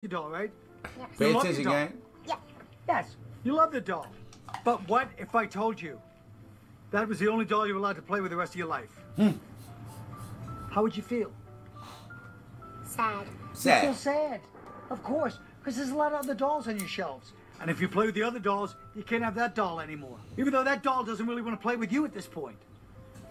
your doll, right? Yes. Pay attention, gang. Yeah. Yes, you love the doll. But what if I told you that was the only doll you were allowed to play with the rest of your life? How would you feel? Sad. You feel sad, of course, because there's a lot of other dolls on your shelves. And if you play with the other dolls, you can't have that doll anymore. Even though that doll doesn't really want to play with you at this point.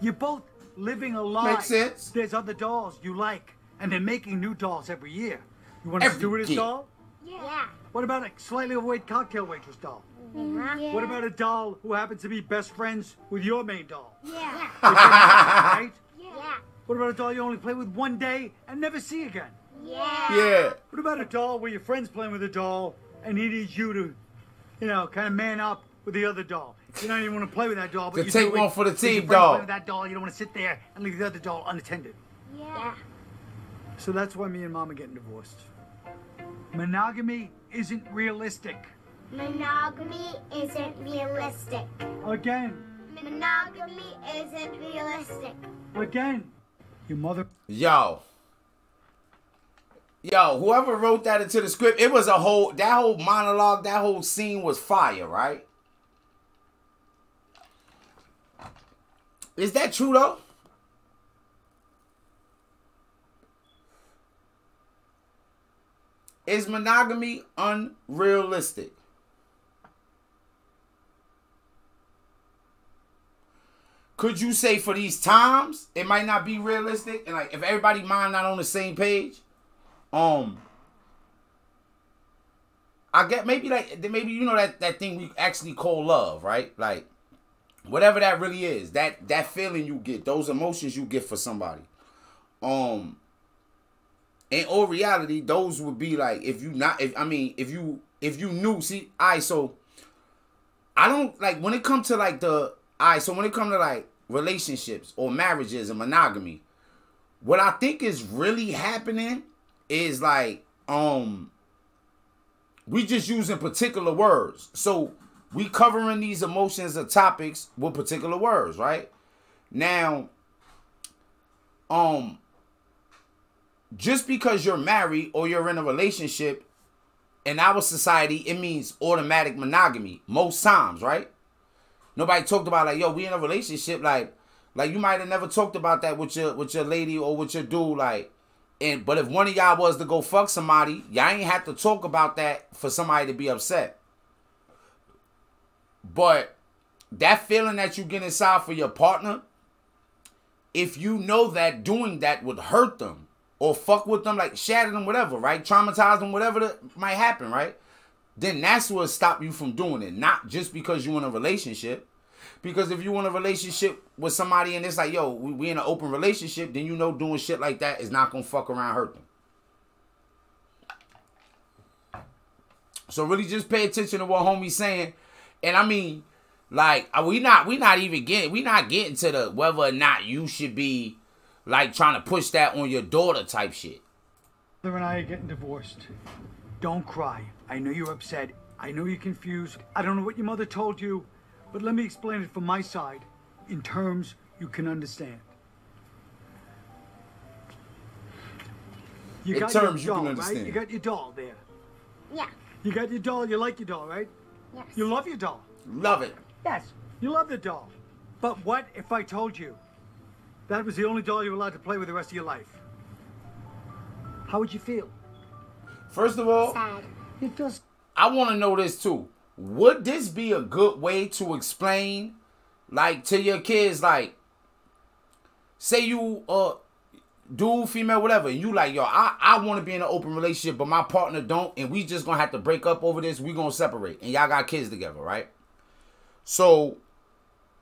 You're both living a lie. Makes sense. There's other dolls you like, and they're making new dolls every year. You want a stewardess doll? Yeah. What about a slightly overweight cocktail waitress doll? Yeah. What about a doll who happens to be best friends with your main doll? Yeah. Right? Yeah. What about a doll you only play with one day and never see again? Yeah. Yeah. What about a doll where your friend's playing with a doll and he needs you to, you know, kind of man up with the other doll? You don't even want to play with that doll, but To you take do it one for the because your team, friend's dog. playing with that doll, you don't want to sit there and leave the other doll unattended. Yeah. So that's why me and Mom are getting divorced. Monogamy isn't realistic. Monogamy isn't realistic. Again. Monogamy isn't realistic. Again. Your mother. Yo, whoever wrote that into the script, it was that whole monologue, that whole scene was fire, right? Is that true though? Is monogamy unrealistic? Could you say for these times it might not be realistic? And like if everybody mind not on the same page, I get maybe you know that thing we actually call love, right? Like whatever that really is, that feeling you get, those emotions you get for somebody. In all reality, those would be like if you knew, see, so I don't like when it comes to like when it comes to like relationships or marriages and monogamy, what I think is really happening is like we just using particular words. So we covering these emotions or topics with particular words, right? Now, just because you're married or you're in a relationship, in our society, it means automatic monogamy most times, right? Nobody talked about like, yo, we in a relationship, like you might have never talked about that with your lady or with your dude, like, but if one of y'all was to go fuck somebody, y'all ain't have to talk about that for somebody to be upset. But that feeling that you get inside for your partner, if you know that doing that would hurt them or fuck with them, like shatter them, whatever, right? Traumatize them, whatever that might happen, right? Then that's what stop you from doing it. Not just because you're in a relationship. Because if you're in a relationship with somebody and it's like, yo, we in an open relationship, then you know doing shit like that is not going to fuck around and hurt them. So really just pay attention to what homie's saying. And I mean, like, we not getting to the whether or not you should be like trying to push that on your daughter type shit. Mother and I are getting divorced. Don't cry. I know you're upset. I know you're confused. I don't know what your mother told you, but let me explain it from my side in terms you can understand. You got your doll, right? You got your doll there. Yeah. You got your doll. You like your doll, right? Yes. You love your doll. Love it. Yes. You love the doll. But what if I told you that was the only doll you were allowed to play with the rest of your life? How would you feel? First of all, Sad. It feels. I want to know this too. Would this be a good way to explain, like, to your kids, like, say you, dude, female, whatever, and you like, yo, I want to be in an open relationship, but my partner don't, and we just going to have to break up over this, we going to separate, and y'all got kids together, right? So,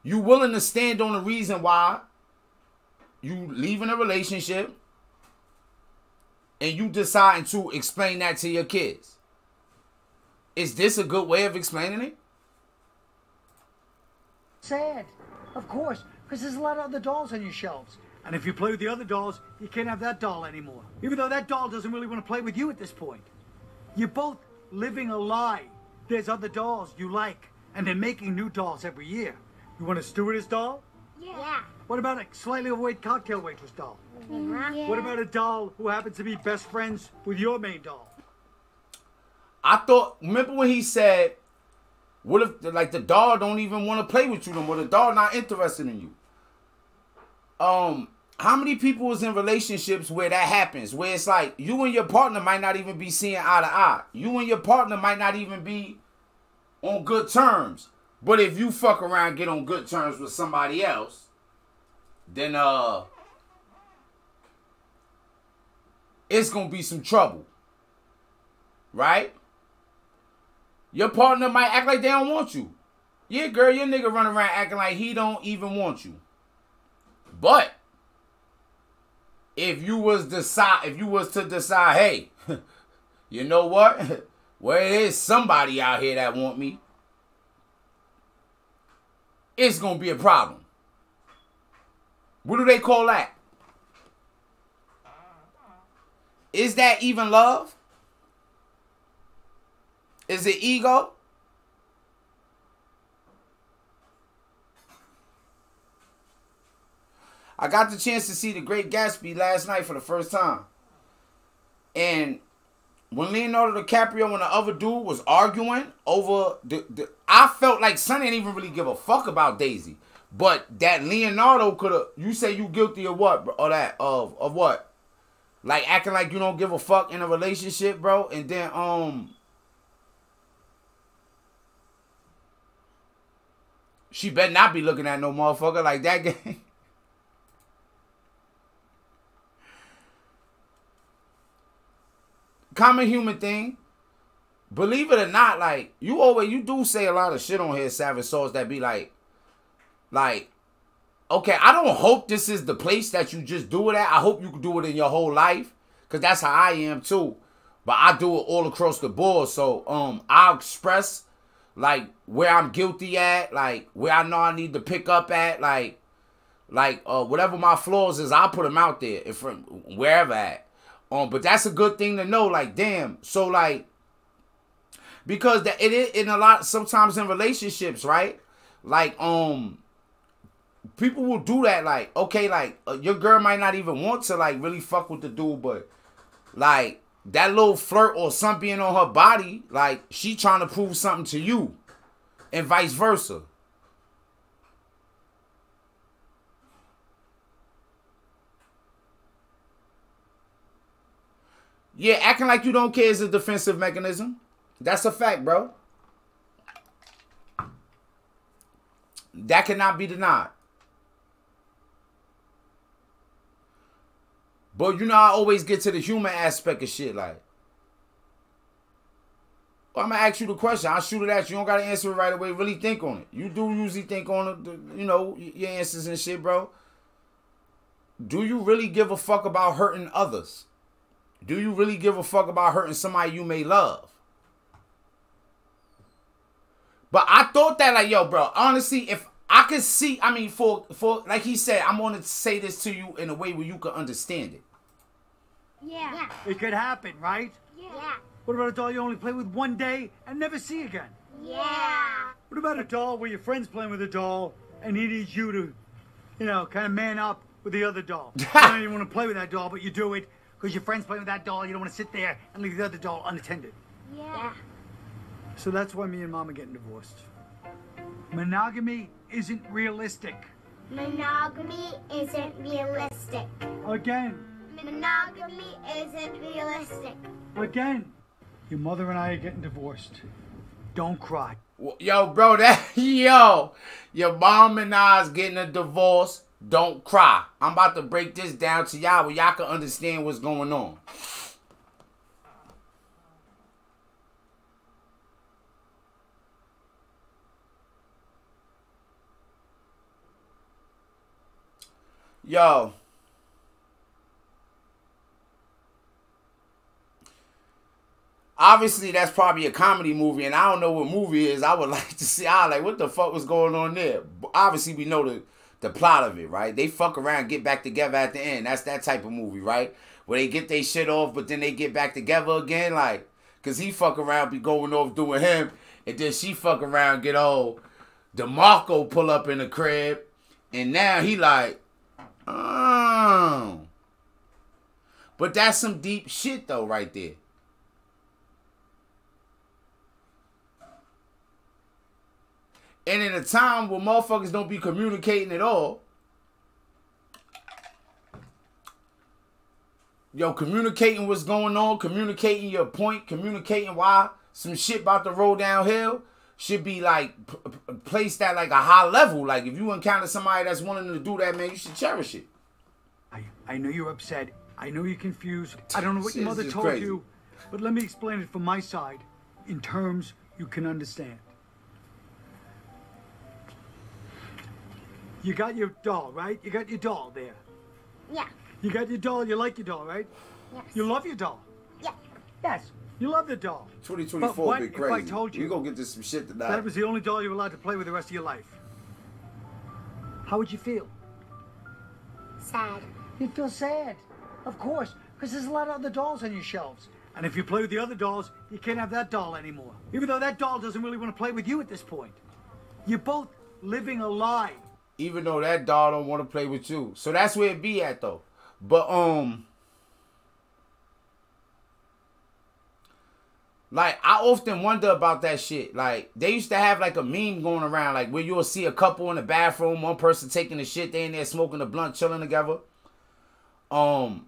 you willing to stand on the reason why you leaving a relationship, and you deciding to explain that to your kids. Is this a good way of explaining it? Sad, of course, because there's a lot of other dolls on your shelves. And if you play with the other dolls, you can't have that doll anymore. Even though that doll doesn't really want to play with you at this point. You're both living a lie. There's other dolls you like, and they're making new dolls every year. You want a stewardess doll? Yeah. What about a slightly overweight cocktail waitress doll? Yeah. What about a doll who happens to be best friends with your main doll? I thought, remember when he said, what if, like, the doll don't even want to play with you no more? The doll not interested in you. How many people is in relationships where that happens? Where it's like, you and your partner might not even be seeing eye to eye. You and your partner might not even be on good terms. But if you fuck around and get on good terms with somebody else, then, it's going to be some trouble. Right? Your partner might act like they don't want you. Yeah, girl, your nigga run around acting like he don't even want you. But if you was to decide, hey, you know what? Well, there's somebody out here that want me, it's gonna be a problem. What do they call that? Is that even love? Is it ego? I got the chance to see The Great Gatsby last night for the first time. And when Leonardo DiCaprio and the other dude was arguing over I felt like Sonny didn't even really give a fuck about Daisy. But that Leonardo could have, you say you guilty of what, bro? Or that, of what? Like acting like you don't give a fuck in a relationship, bro. And then, she better not be looking at no motherfucker like that game. Common human thing. Believe it or not, like, you do say a lot of shit on here, Savage Sauce, that be like, okay, I don't hope this is the place that you just do it at. I hope you can do it in your whole life, because that's how I am too. But I do it all across the board. So I'll express, like, where I'm guilty at, like, where I know I need to pick up at, like whatever my flaws is, I'll put them out there, if from wherever at. But that's a good thing to know, like, damn. So, like, because it is in a lot, sometimes in relationships, right? Like, people will do that, like, okay, like, your girl might not even want to, like, really fuck with the dude, but, like, that little flirt or something being on her body, like, she trying to prove something to you, and vice versa. Yeah, acting like you don't care is a defensive mechanism. That's a fact, bro. That cannot be denied. But you know, I always get to the human aspect of shit, like, well, I'm going to ask you the question. I'll shoot it at you. You don't got to answer it right away. Really think on it. You do usually think on it, you know, your answers and shit, bro. Do you really give a fuck about hurting others? Do you really give a fuck about hurting somebody you may love? But I thought that, like, yo, bro, honestly, if I could see, I mean, for like he said, I'm going to say this to you in a way where you can understand it. Yeah. It could happen, right? Yeah. What about a doll you only play with one day and never see again? Yeah. What about a doll where your friend's playing with a doll and he needs you to, you know, kind of man up with the other doll? You don't even want to play with that doll, but you do it because your friend's playing with that doll. You don't want to sit there and leave the other doll unattended. Yeah. So that's why me and Mom are getting divorced. Monogamy isn't realistic. Monogamy isn't realistic. Again. Monogamy isn't realistic. Again. Your mother and I are getting divorced. Don't cry. Yo, bro, your mom and I's getting a divorce. Don't cry. I'm about to break this down to y'all where y'all can understand what's going on. Yo. Obviously, that's probably a comedy movie, and I don't know what movie it is. I would like to see. What the fuck was going on there? Obviously, we know the plot of it, right? They fuck around, get back together at the end. That's that type of movie, right? Where they get their shit off, but then they get back together again, like, because he fuck around, be going off doing him, and then she fuck around, get old. DeMarco pull up in the crib, and now he like, oh. But that's some deep shit, though, right there. And in a time where motherfuckers don't be communicating at all, yo, communicating what's going on, communicating your point, communicating why some shit about to roll downhill should be like placed at like a high level. Like if you encounter somebody that's wanting to do that, man, you should cherish it. I know you're upset. I know you're confused. I don't know what your Shit's mother just told crazy. you, but let me explain it from my side in terms you can understand. You got your doll, right? You got your doll there. Yeah. You got your doll. You like your doll, right? Yes. You love your doll. Yeah. Yes. You love the doll. 2024 But what be if crazy. I told you we gonna get to some shit tonight. that was the only doll you were allowed to play with the rest of your life? How would you feel? Sad. You'd feel sad. Of course, because there's a lot of other dolls on your shelves. And if you play with the other dolls, you can't have that doll anymore. Even though that doll doesn't really want to play with you at this point. You're both living a lie. Even though that doll don't want to play with you. So that's where it be at though. But like I often wonder about that shit. Like they used to have like a meme going around, like where you'll see a couple in the bathroom, one person taking the shit, they in there smoking a blunt, chilling together. And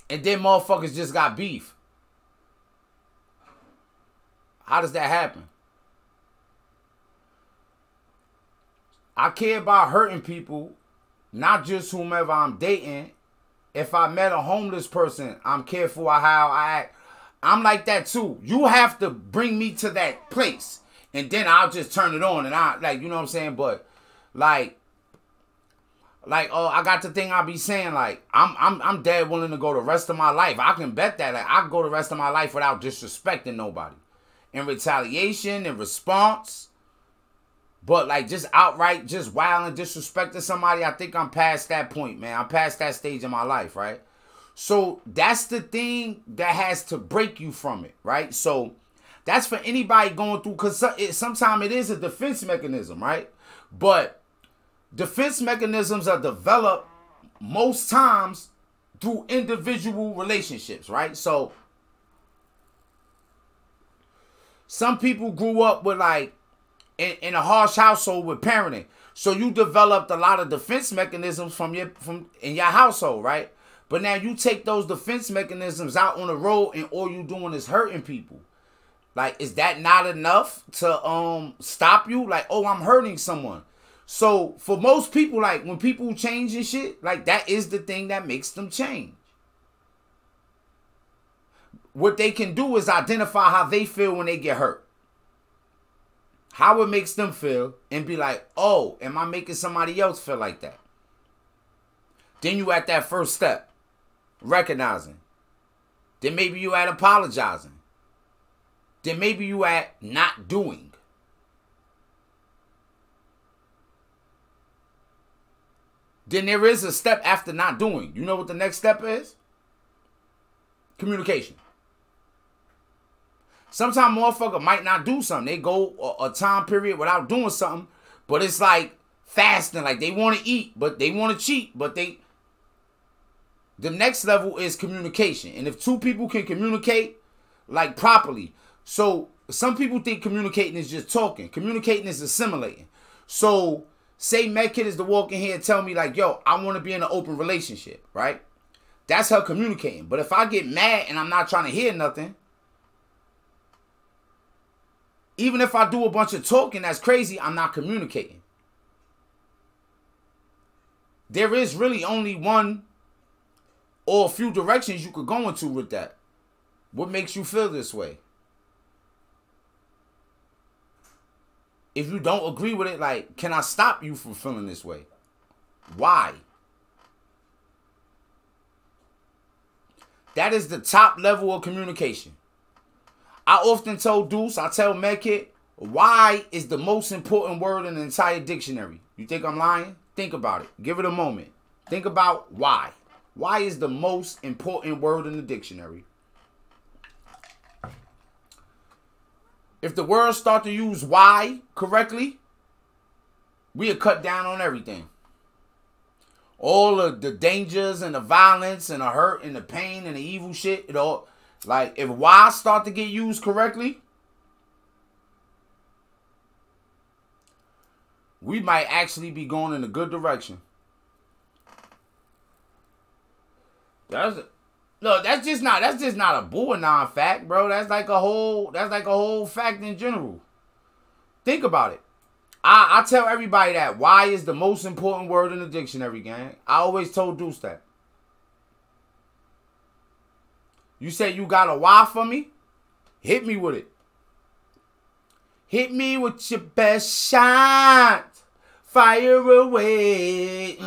then motherfuckers just got beef. How does that happen? I care about hurting people, not just whomever I'm dating. If I met a homeless person, I'm careful of how I act. I'm like that too. You have to bring me to that place. And then I'll just turn it on and I like, you know what I'm saying? But like I got the thing I be saying, like, I'm dead willing to go the rest of my life. I can bet that. Like I can go the rest of my life without disrespecting nobody. In retaliation, in response. But like just outright, just wild and disrespecting somebody, I think I'm past that point, man. I'm past that stage in my life, right? So that's the thing that has to break you from it, right? So that's for anybody going through, because sometimes it is a defense mechanism, right? But defense mechanisms are developed most times through individual relationships, right? So some people grew up with like, in a harsh household with parenting. So you developed a lot of defense mechanisms from in your household, right? But now you take those defense mechanisms out on the road and all you doing is hurting people. Like, is that not enough to stop you? Like, oh, I'm hurting someone. So for most people, like when people change and shit, like that is the thing that makes them change. What they can do is identify how they feel when they get hurt. How it makes them feel and be like, oh, am I making somebody else feel like that? Then you at that first step, recognizing. Then maybe you at apologizing. Then maybe you at not doing. Then there is a step after not doing. You know what the next step is? Communication. Sometimes motherfucker might not do something. They go a time period without doing something, but it's like fasting. Like they want to eat, but they want to cheat, but they... The next level is communication. And if two people can communicate, like properly. So some people think communicating is just talking. Communicating is assimilating. So say Medkit is to walk in here and tell me like, yo, I want to be in an open relationship, right? That's her communicating. But if I get mad and I'm not trying to hear nothing, even if I do a bunch of talking that's crazy, I'm not communicating. There is really only one or a few directions you could go into with that. What makes you feel this way? If you don't agree with it, like, can I stop you from feeling this way? Why? That is the top level of communication. I often tell Deuce, I tell Medkit, why is the most important word in the entire dictionary? You think I'm lying? Think about it. Give it a moment. Think about why. Why is the most important word in the dictionary? If the world start to use why correctly, we'll cut down on everything. All of the dangers and the violence and the hurt and the pain and the evil shit, it all... Like, if why start to get used correctly, we might actually be going in a good direction. That's just not a Buanon fact, bro. That's like a whole fact in general. Think about it. I tell everybody that why is the most important word in the dictionary, gang. I always told Deuce that. You say you got a why for me? Hit me with it. Hit me with your best shot. Fire away.